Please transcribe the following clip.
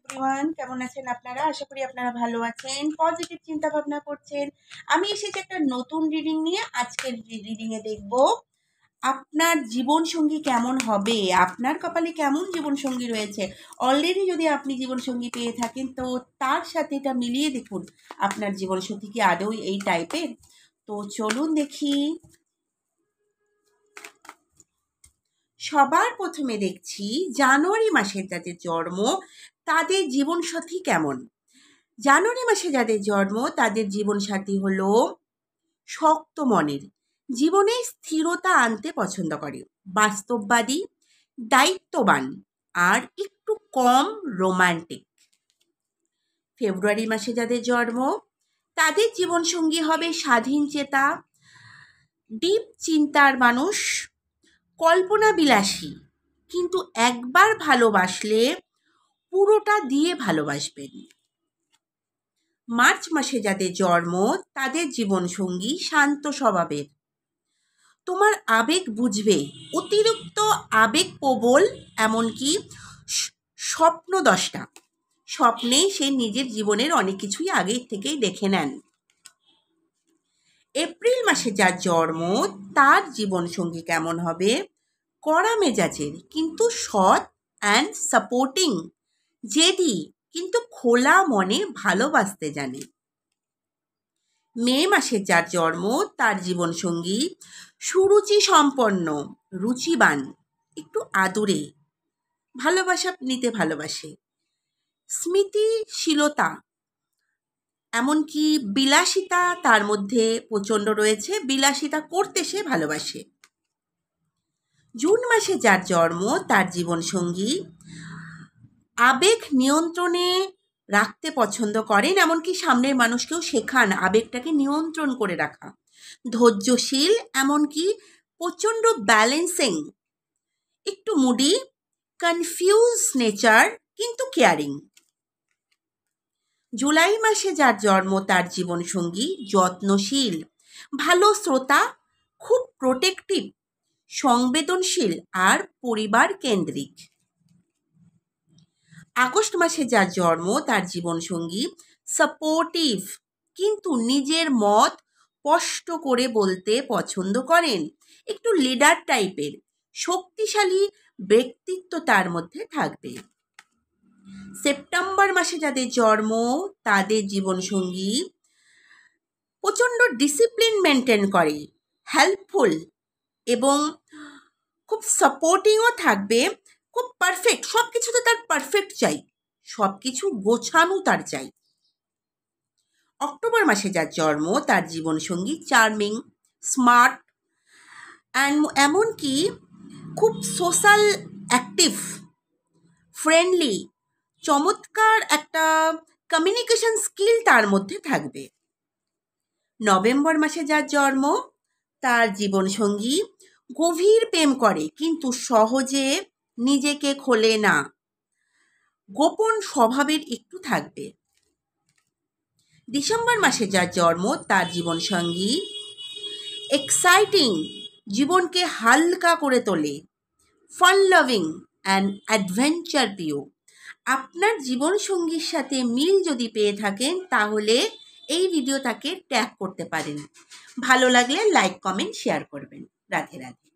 Everyone, কেমন আছেন আপনারা? আশা করি আপনারা ভালো আছেন, পজিটিভ চিন্তা ভাবনা করছেন। আমি এসেছি একটা নতুন রিডিং নিয়ে। আজকের রিডিংয়ে দেখব আপনার জীবনসঙ্গী কেমন হবে, আপনার কপালে কেমন জীবনসঙ্গী রয়েছে। অলরেডি যদি আপনি জীবনসঙ্গী পেয়ে থাকেন তো তার সাথে এটা মিলিয়ে দেখুন আপনার জীবনসঙ্গী কি আদৌ এই টাইপের। তো চলুন দেখি। সবার প্রথমে দেখছি জানুয়ারি মাসের যাদের জন্ম তাদের জীবনসাথী কেমন। জানুয়ারি মাসে যাদের জন্ম তাদের জীবনসাথী হলো শক্ত মনের, জীবনে স্থিরতা আনতে পছন্দ করে, বাস্তববাদী, দায়িত্ববান আর একটু কম রোমান্টিক। ফেব্রুয়ারি মাসে যাদের জন্ম তাদের জীবনসঙ্গী হবে স্বাধীন চেতা, ডিপ চিন্তার মানুষ, কল্পনা বিলাসী, কিন্তু একবার ভালোবাসলে পুরোটা দিয়ে ভালোবাসবেন। মার্চ মাসে যাদের জন্ম তাদের জীবনসঙ্গী শান্ত স্বভাবের, তোমার আবেগ বুঝবে, অতিরিক্ত আবেগপ্রবল, এমনকি স্বপ্নদ্রষ্টা, স্বপ্নেই সে নিজের জীবনের অনেক কিছুই আগের থেকেই দেখে নেন। এপ্রিল মাসে যার জন্ম তার জীবনসঙ্গী কেমন হবে, কড়া মেজাজের কিন্তু সৎ অ্যান্ড সাপোর্টিং, জেদি কিন্তু খোলা মনে ভালোবাসতে জানে। মে মাসে যার জন্ম তার জীবনসঙ্গী সুরুচি সম্পন্ন, রুচিবান, একটু আদুরে, ভালোবাসা নিতে ভালোবাসে, স্মৃতিশীলতা, এমনকি বিলাসিতা তার মধ্যে প্রচণ্ড রয়েছে, বিলাসিতা করতে সে ভালোবাসে। জুন মাসে যার জন্ম তার জীবনসঙ্গী আবেগ নিয়ন্ত্রণে রাখতে পছন্দ করেন, এমনকি সামনের মানুষকেও শেখান আবেগটাকে নিয়ন্ত্রণ করে রাখা, ধৈর্যশীল, এমনকি প্রচণ্ড ব্যালেন্সিং, একটু মুডি, কনফিউজ নেচার কিন্তু কেয়ারিং। জুলাই মাসে যার জন্ম তার জীবনসঙ্গী যত্নশীল, ভালো শ্রোতা, খুব প্রোটেক্টিভ, সংবেদনশীল আর পরিবার কেন্দ্রিক। আগস্ট মাসে যার জন্ম তার জীবনসঙ্গী সাপোর্টিভ, কিন্তু নিজের মত স্পষ্ট করে বলতে পছন্দ করেন, একটু লিডার টাইপের, শক্তিশালী ব্যক্তিত্ব তার মধ্যে থাকবে। সেপ্টেম্বর মাসে যাদের জন্ম তাদের জীবনসঙ্গী প্রচণ্ড ডিসিপ্লিন মেনটেন করে, হেল্পফুল এবং খুব সাপোর্টিংও থাকবে, খুব পারফেক্ট, সব কিছুতে তার পারফেক্ট চাই, সব কিছু গোছানো তার চাই। অক্টোবর মাসে যার জন্ম তার জীবনসঙ্গী চার্মিং, স্মার্ট অ্যান্ড এমনকি খুব সোশ্যাল অ্যাক্টিভ, ফ্রেন্ডলি, চমৎকার একটা কমিউনিকেশন স্কিল তার মধ্যে থাকবে। নভেম্বর মাসে যার জন্ম তার জীবনসঙ্গী গভীর প্রেম করে কিন্তু সহজে নিজেকে খোলে না, গোপন স্বভাবের একটু থাকবে। ডিসেম্বর মাসে যার জন্ম তার জীবনসঙ্গী এক্সাইটিং, জীবনকে হালকা করে তোলে, ফান লাভিং অ্যান্ড অ্যাডভেঞ্চার প্রিয়। আপনার জীবনসঙ্গীর সাথে মিল যদি পেয়ে থাকেন তাহলে এই ভিডিওটাকে ট্যাগ করতে পারেন। ভালো লাগলে লাইক, কমেন্ট, শেয়ার করবেন। রাধে রাধে।